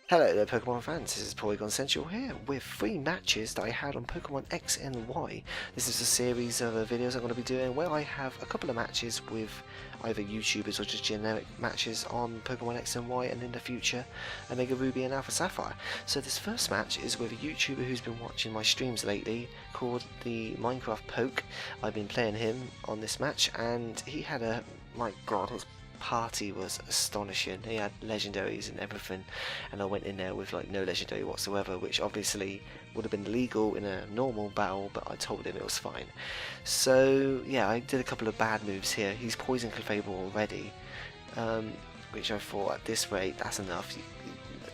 Hello there Pokemon fans, this is Polygon Central here with 3 matches that I had on Pokemon X and Y. This is a series of videos I'm going to be doing where I have a couple of matches with either YouTubers or just generic matches on Pokemon X and Y, and in the future Omega Ruby and Alpha Sapphire. So this first match is with a YouTuber who's been watching my streams lately called the Minecraft Poke. I've been playing him on this match and he had my god, his party was astonishing. He had legendaries and everything, and I went in there with like no legendary whatsoever, which obviously would have been legal in a normal battle, but I told him it was fine. So yeah, I did a couple of bad moves here. He's poisoned Clefable already, which I thought at this rate that's enough.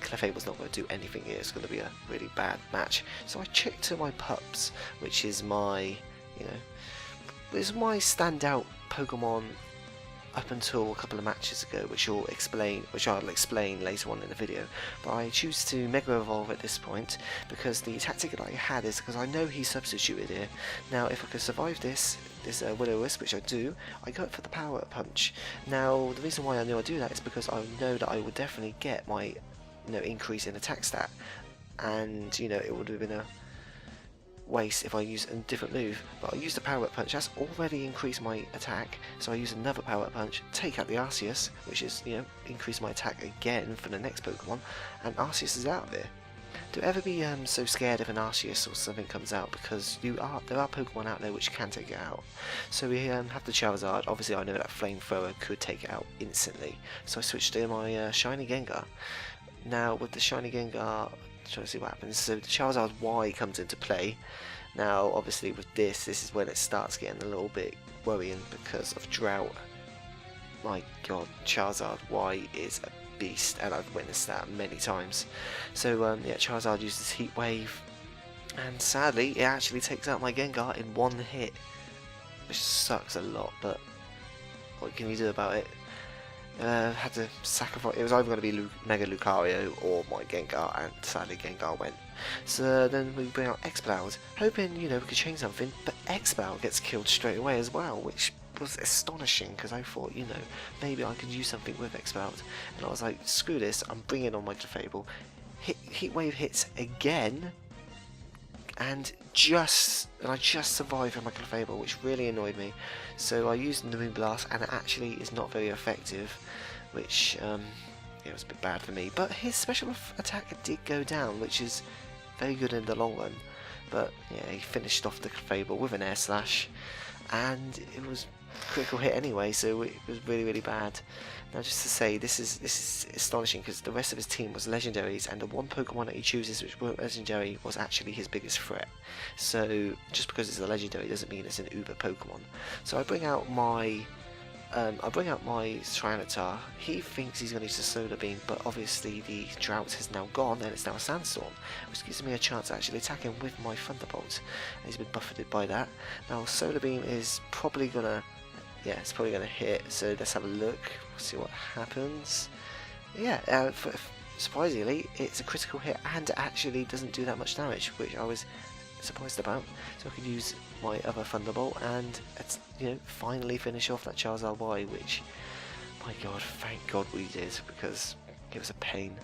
Clefable's not going to do anything here. It's going to be a really bad match. So I checked to my pups, which is my, my standout Pokemon up until a couple of matches ago, which I'll explain later on in the video. But I choose to Mega Evolve at this point because the tactic that I had is because I know he substituted here. Now if I could survive this Will-O-Wisp, which I do, I go for the Power Punch. Now the reason why I know I do that is because I know that I would definitely get my increase in attack stat, and it would have been a waste if I use a different move, but I used the Power Punch. That's already increased my attack, so I use another Power Punch, take out the Arceus, which is increase my attack again for the next Pokemon, and Arceus is out of here. Don't ever be so scared if an Arceus or something comes out, because there are Pokemon out there which can take it out. So we have the Charizard. Obviously I know that Flamethrower could take it out instantly, so I switched to my Shiny Gengar. Now with the Shiny Gengar, trying to see what happens. So the Charizard Y comes into play. Now obviously with this is when it starts getting a little bit worrying because of drought. My god, Charizard Y is a beast, and I've witnessed that many times. So yeah, Charizard uses Heat Wave, and sadly it actually takes out my Gengar in one hit, which sucks a lot, but what can you do about it? Had to sacrifice. It was either going to be Mega Lucario or my Gengar, and sadly Gengar went. So then we bring out Exploud, hoping we could change something, but Exploud gets killed straight away as well, which was astonishing because I thought maybe I could use something with Exploud, and I was like, screw this, I'm bringing on my Clefable. Heat Wave hits again, and I just survived with my Clefable, which really annoyed me. So I used the Moonblast, and it actually is not very effective, which it was a bit bad for me. But his special attack did go down, which is very good in the long run. But yeah, he finished off the Clefable with an Air Slash, and it was a critical hit anyway, so it was really bad. Now just to say, this is astonishing because the rest of his team was legendaries, and the one Pokemon that he chooses which weren't legendary was actually his biggest threat. So just because it's a legendary doesn't mean it's an uber Pokemon. So I bring out my Tyranitar. He thinks he's going to use the Solar Beam, but obviously the drought has now gone and it's now a Sandstorm, which gives me a chance to actually attack him with my Thunderbolt. And he's been buffeted by that. Now Solar Beam is probably going to hit, so let's have a look, see what happens. Yeah, surprisingly it's a critical hit and it actually doesn't do that much damage, which I was surprised about. So I could use my other Thunderbolt and finally finish off that Charizard Y, which, my god, thank god we did, because it was a pain.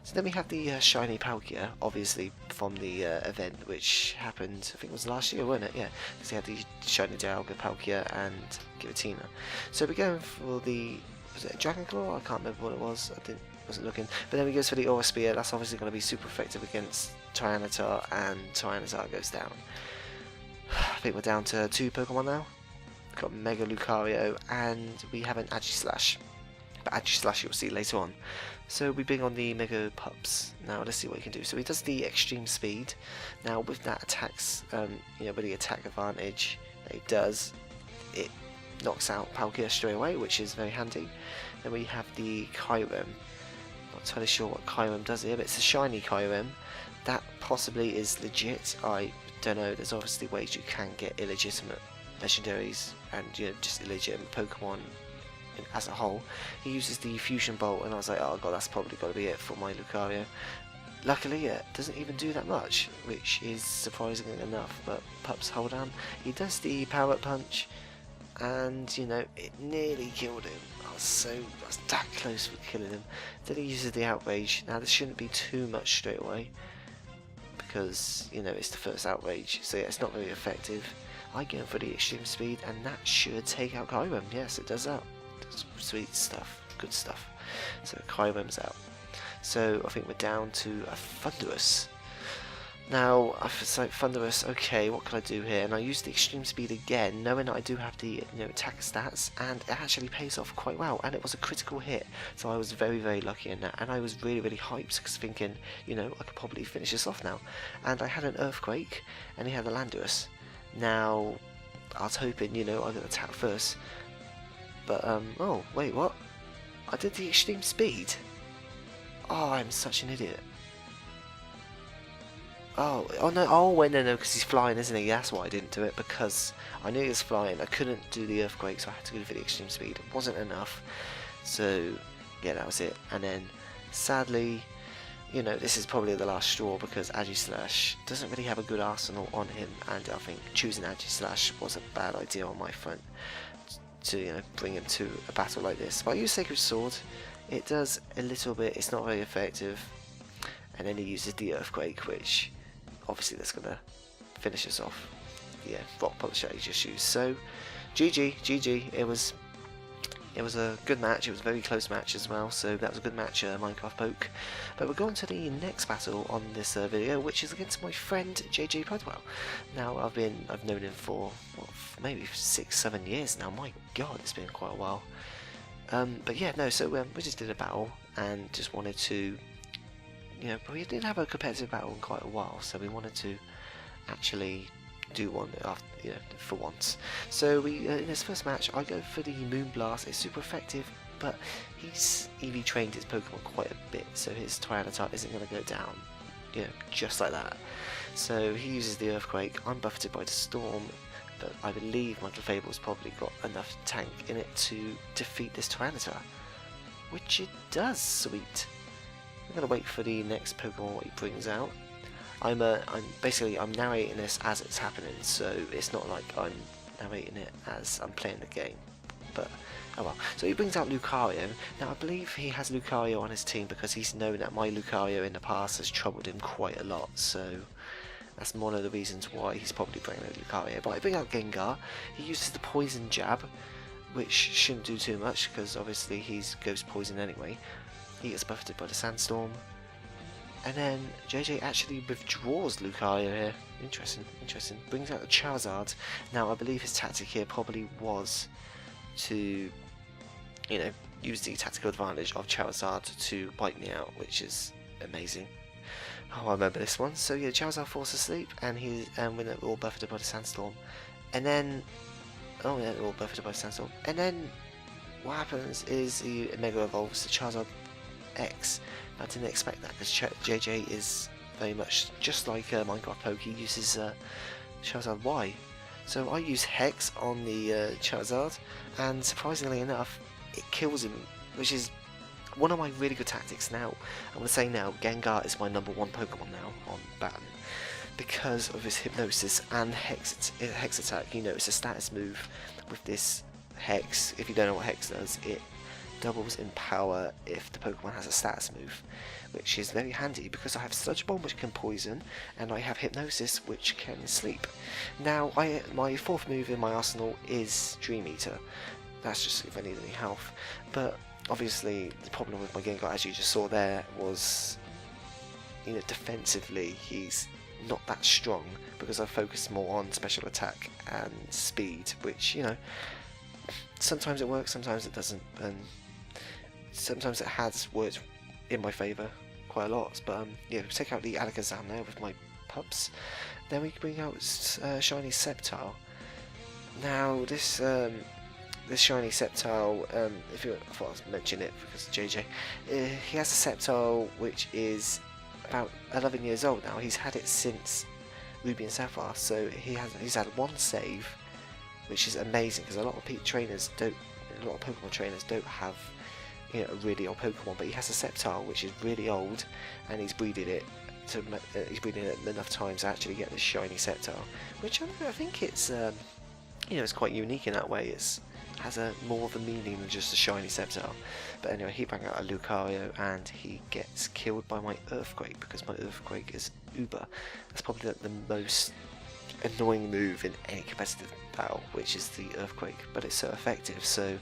So then we have the Shiny Palkia, obviously from the event which happened, I think it was last year, wasn't it? Yeah, because he had the Shiny Dialga, Palkia and Giratina. So we're going for the, was it a Dragon Claw? I can't remember what it was, wasn't looking. But then we go for the Aura Spear. That's obviously going to be super effective against Tyranitar, and Tyranitar goes down. I think we're down to 2 Pokemon now. We've got Mega Lucario, and we have an Aegislash. But Aegislash you'll see later on. So we bring on the Mega Pups. Now let's see what he can do. So he does the Extreme Speed. Now with that attacks, with the attack advantage that he does, it knocks out Palkia straight away, which is very handy. Then we have the Kyurem. Not entirely sure what Kyurem does here, but it's a shiny Kyurem. That possibly is legit. I don't know. There's obviously ways you can get illegitimate legendaries and just illegitimate Pokemon as a whole. He uses the Fusion Bolt, and I was like, oh god, that's probably got to be it for my Lucario. Luckily it doesn't even do that much, which is surprising enough, but Pups hold on. He does the Power Punch, and you know, it nearly killed him. I was that close with killing him. Then he uses the outrage. Now this shouldn't be too much straight away, because you know it's the first outrage, so yeah, it's not very effective. I go for the extreme speed, and that should take out Kyrem. Yes, it does that. Sweet stuff, good stuff. So Kyrem's out. So I think we're down to a Thunderous. Now, it's like Thunderous, okay, what can I do here? And I use the extreme speed again, knowing that I do have the attack stats, and it actually pays off quite well, and it was a critical hit, so I was very, very lucky in that, and I was really, really hyped, because thinking, you know, I could probably finish this off now. And I had an Earthquake, and he had a Landorus. Now, I was hoping, you know, I could attack first, but, oh, wait, what? I did the extreme speed? Oh, I'm such an idiot. Oh no, because he's flying, isn't he? That's why I didn't do it, because I knew he was flying. I couldn't do the Earthquake, so I had to go for the extreme speed. It wasn't enough, so yeah, that was it. And then, sadly, you know, this is probably the last straw, because Agislash doesn't really have a good arsenal on him, and I think choosing Agislash was a bad idea on my front to, you know, bring him to a battle like this. But I use Sacred Sword. It does a little bit. It's not very effective. And then he uses the Earthquake, which obviously that's gonna finish us off. Yeah, Rock Polisher he just used. So GG. It was a good match. It was a very close match as well. So that was a good match, Minecraft Poke. But we're going to the next battle on this video, which is against my friend JJ Pudwell. Now I've known him for what, maybe 6-7 years now. My God, it's been quite a while. But yeah, no. So we just did a battle and just wanted to. You know, we didn't have a competitive battle in quite a while, so we wanted to actually do one after, you know, for once. So we in this first match, I go for the Moonblast. It's super effective, but he's EV trained his Pokemon quite a bit, so his Tyranitar isn't going to go down, you know, just like that. So he uses the Earthquake. I'm buffeted by the Storm, but I believe my Clefable's probably got enough tank in it to defeat this Tyranitar, which it does. Sweet. I'm gonna wait for the next Pokemon what he brings out. I'm narrating this as it's happening, so it's not like I'm narrating it as I'm playing the game. But oh well. So he brings out Lucario. Now I believe he has Lucario on his team because he's known that my Lucario in the past has troubled him quite a lot. So that's one of the reasons why he's probably bringing out Lucario. But I bring out Gengar. He uses the Poison Jab, which shouldn't do too much because obviously he's Ghost Poison anyway. He gets buffeted by the Sandstorm, and then JJ actually withdraws Lucario here. Interesting. Brings out the Charizard. Now I believe his tactic here probably was to, you know, use the tactical advantage of Charizard to wipe me out, which is amazing. Oh, I remember this one. So yeah, Charizard falls asleep, and when they're all buffeted by the Sandstorm, and then oh yeah, they're all buffeted by the Sandstorm, and then what happens is he Mega Evolves the Charizard X. I didn't expect that because JJ is very much just like Minecraft Poke. He uses Charizard Y. So I use Hex on the Charizard, and surprisingly enough, it kills him, which is one of my really good tactics now. I'm going to say now, Gengar is my #1 Pokemon now on Baton because of his Hypnosis and Hex Attack. You know, it's a status move with this Hex. If you don't know what Hex does, it doubles in power if the Pokemon has a status move, which is very handy because I have Sludge Bomb, which can poison, and I have Hypnosis, which can sleep. Now, my fourth move in my arsenal is Dream Eater. That's just if I need any health. But obviously, the problem with my Gengar, as you just saw there, was, you know, defensively he's not that strong because I focus more on special attack and speed, which, you know, sometimes it works, sometimes it doesn't, and sometimes it has worked in my favour quite a lot. But yeah, we take out the Alakazam there with my pups. Then we bring out Shiny Sceptile. Now this Shiny Sceptile, I thought I was mentioning it because JJ, he has a Sceptile which is about 11 years old now. He's had it since Ruby and Sapphire, so he's had one save, which is amazing because a lot of Pokemon trainers don't have, you know, a really old Pokemon, but he has a Sceptile which is really old, and he's breeding it enough times to actually get this shiny Sceptile, which I think it's you know, it's quite unique in that way. It's has a more of a meaning than just a shiny Sceptile. But anyway, he bang out a Lucario and he gets killed by my Earthquake because my Earthquake is Uber. That's probably the most annoying move in any competitive battle, which is the Earthquake, but it's so effective, so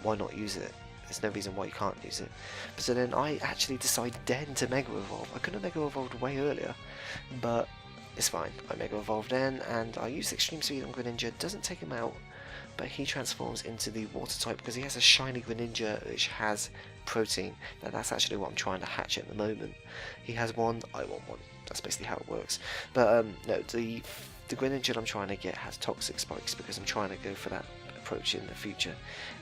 why not use it? There's no reason why you can't use it. But so then I actually decided then to Mega Evolve. I could have Mega Evolved way earlier, but it's fine. I Mega Evolved then, and I used Extreme Speed on Greninja. Doesn't take him out, but he transforms into the Water type because he has a shiny Greninja which has Protein. Now that's actually what I'm trying to hatch at the moment. He has one, I want one. That's basically how it works. But no, the Greninja I'm trying to get has Toxic Spikes because I'm trying to go for that approach in the future.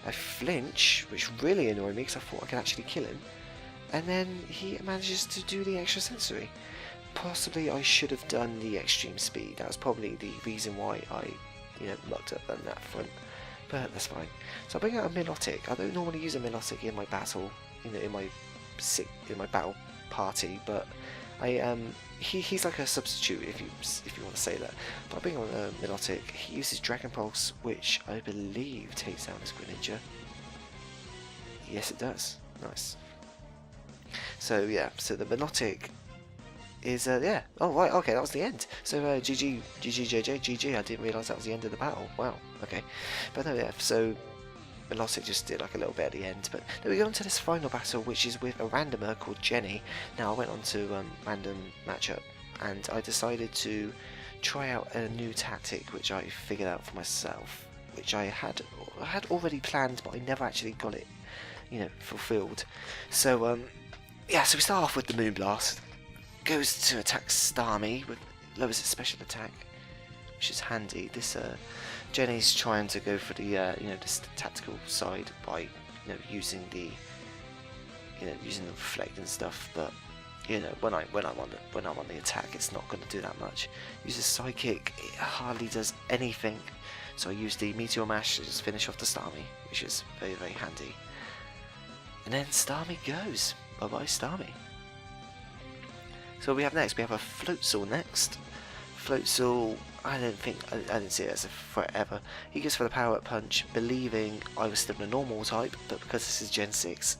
I flinch, which really annoyed me because I thought I could actually kill him, and then he manages to do the extra sensory. Possibly I should have done the Extreme Speed. That was probably the reason why I, you know, mucked up on that front. But that's fine. So I bring out a Milotic. I don't normally use a Milotic in my battle, you know, in my battle party, but he's like a substitute if you want to say that. But I bring on a Milotic. He uses Dragon Pulse, which I believe takes down his Greninja. Yes, it does. Nice. So yeah, so the Milotic is yeah. Oh right, okay, that was the end. So GG, JJ, GG. I didn't realise that was the end of the battle. Wow. Okay, but no, yeah. So Milotic just did like a little bit at the end. But then we go on to this final battle, which is with a randomer called Jenny. Now I went on to random matchup, and I decided to try out a new tactic, which I figured out for myself, which I had already planned, but I never actually got it, you know, fulfilled. So yeah, so we start off with the Moonblast. Goes to attack Starmie, with lowers its special attack, which is handy. This Jenny's trying to go for the you know, this tactical side by, you know, using the reflect and stuff. But you know, when I'm on the attack, it's not going to do that much. Uses Psychic, it hardly does anything. So I use the Meteor Mash to just finish off the Starmie, which is very, very handy. And then Starmie goes. Bye bye, Starmie. So what we have next, we have a Floatzel next. Floatzel, I didn't see it as a threat ever. He goes for the Power Up Punch, believing I was still a normal type, but because this is Gen 6,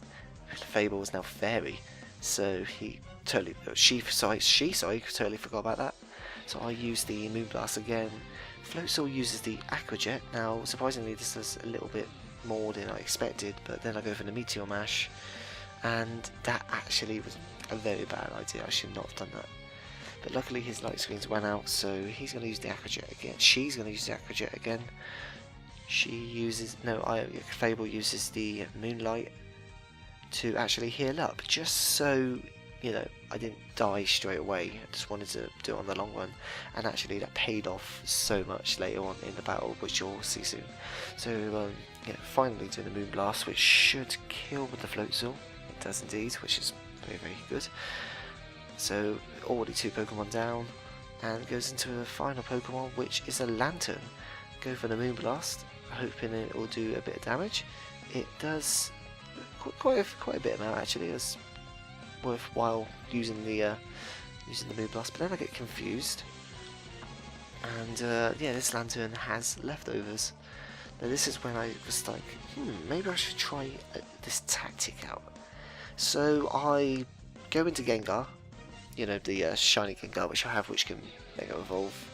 Fable is now Fairy. So he totally, sorry, totally forgot about that. So I use the Moonblast again. Floatzel uses the Aqua Jet. Now, surprisingly, this does a little bit more than I expected, but then I go for the Meteor Mash, and that actually was a very bad idea. I should not have done that. But luckily his light screens went out, so he's going to use the Aqua Jet again. She's going to use the Aqua Jet again. She uses, Fable uses the Moonlight to actually heal up, just so, you know, I didn't die straight away. I just wanted to do it on the long run, and actually that paid off so much later on in the battle, which you'll see soon. So yeah, finally doing the Moonblast, which should kill with the Floatzel. It does indeed, which is very, very good. So already 2 Pokemon down, and goes into the final Pokemon, which is a Lantern. Go for the Moonblast, hoping it will do a bit of damage. It does quite a bit amount actually. It's worthwhile using the Moonblast, but then I get confused, and yeah, this Lantern has leftovers. Now this is when I was like, maybe I should try this tactic out. So I go into Gengar, you know, the shiny Gengar which I have, which can Mega Evolve.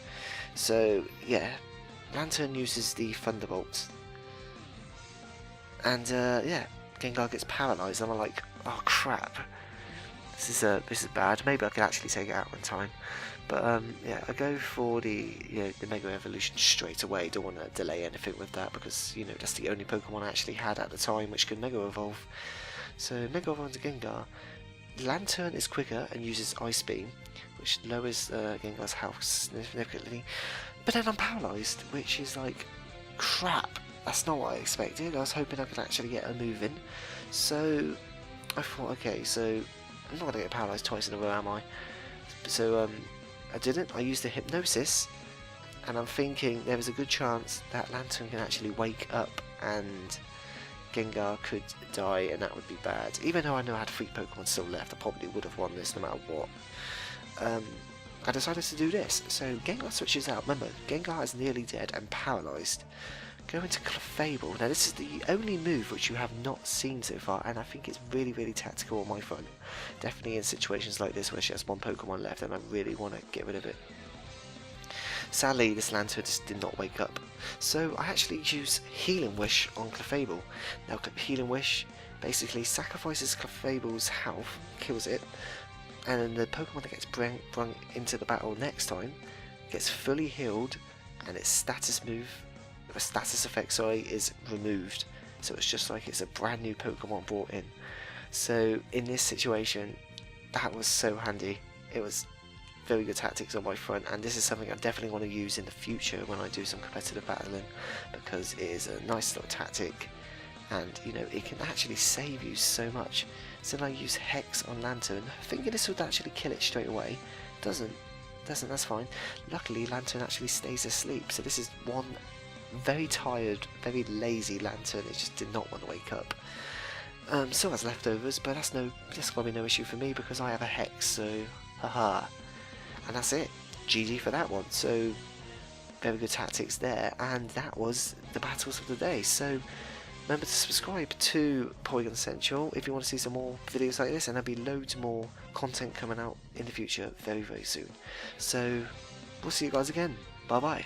So yeah, Lantern uses the Thunderbolt, and yeah, Gengar gets paralysed, and I'm like, oh crap, this is bad. Maybe I could actually take it out in time. But yeah, I go for the Mega Evolution straight away. Don't want to delay anything with that, because you know, that's the only Pokemon I actually had at the time which could Mega Evolve. So Mega Evolve into Gengar. Lantern is quicker and uses Ice Beam, which lowers Gengar's health significantly. But then I'm paralysed, which is like, crap. That's not what I expected. I was hoping I could actually get a move in. So I thought, okay, so I'm not going to get paralysed twice in a row, am I? So I didn't. I used the Hypnosis, and I'm thinking there is a good chance that Lantern can actually wake up and Gengar could die, and that would be bad. Even though I know I had 3 Pokemon still left, I probably would have won this no matter what. I decided to do this. So Gengar switches out. Remember, Gengar is nearly dead and paralysed. Go into Clefable. Now this is the only move which you have not seen so far, and I think it's really, really tactical on my front. Definitely in situations like this where she has one Pokemon left and I really want to get rid of it. Sadly, this Lantern just did not wake up. So I actually use Healing Wish on Clefable. Now Healing Wish basically sacrifices Clefable's health, kills it, and then the Pokemon that gets brung into the battle next time gets fully healed, and its status effect, is removed. So it's just like it's a brand new Pokemon brought in. So in this situation, that was so handy. It was very good tactics on my front, and this is something I definitely want to use in the future when I do some competitive battling, because it is a nice little tactic, and you know, it can actually save you so much. So then I use Hex on Lantern, thinking this would actually kill it straight away. Doesn't, that's fine. Luckily Lantern actually stays asleep, so this is one very tired, very lazy Lantern. It just did not want to wake up. Still has leftovers, but that's probably no issue for me because I have a Hex, so haha. And that's it. GG for that one. So very good tactics there, and that was the battles of the day. So remember to subscribe to Polygon Central if you want to see some more videos like this, and there'll be loads more content coming out in the future very, very soon. So we'll see you guys again. Bye bye.